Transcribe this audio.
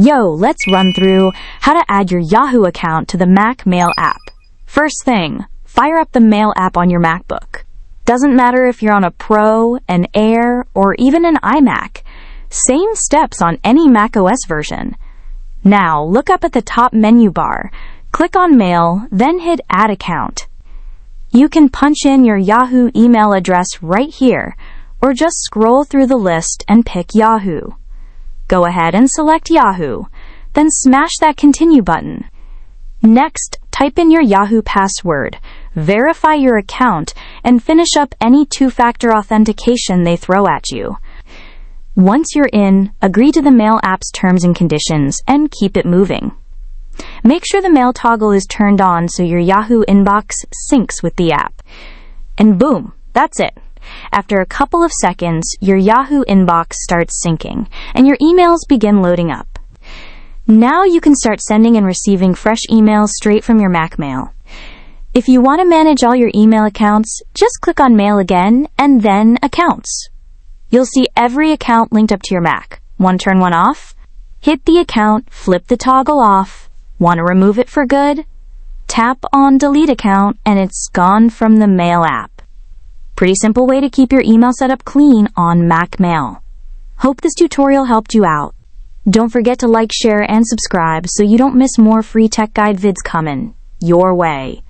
Yo, let's run through how to add your Yahoo account to the Mac Mail app. First thing, fire up the Mail app on your MacBook. Doesn't matter if you're on a Pro, an Air, or even an iMac. Same steps on any macOS version. Now, look up at the top menu bar, click on Mail, then hit Add Account. You can punch in your Yahoo email address right here, or just scroll through the list and pick Yahoo. Go ahead and select Yahoo, then smash that Continue button. Next, type in your Yahoo password, verify your account, and finish up any two-factor authentication they throw at you. Once you're in, agree to the Mail app's terms and conditions, and keep it moving. Make sure the Mail toggle is turned on so your Yahoo inbox syncs with the app. And boom, that's it. After a couple of seconds, your Yahoo inbox starts syncing, and your emails begin loading up. Now you can start sending and receiving fresh emails straight from your Mac Mail. If you want to manage all your email accounts, just click on Mail again, and then Accounts. You'll see every account linked up to your Mac. Want to turn one off? Hit the account, flip the toggle off. Want to remove it for good? Tap on Delete Account, and it's gone from the Mail app. Pretty simple way to keep your email setup clean on Mac Mail. Hope this tutorial helped you out. Don't forget to like, share, and subscribe so you don't miss more free tech guide vids coming your way.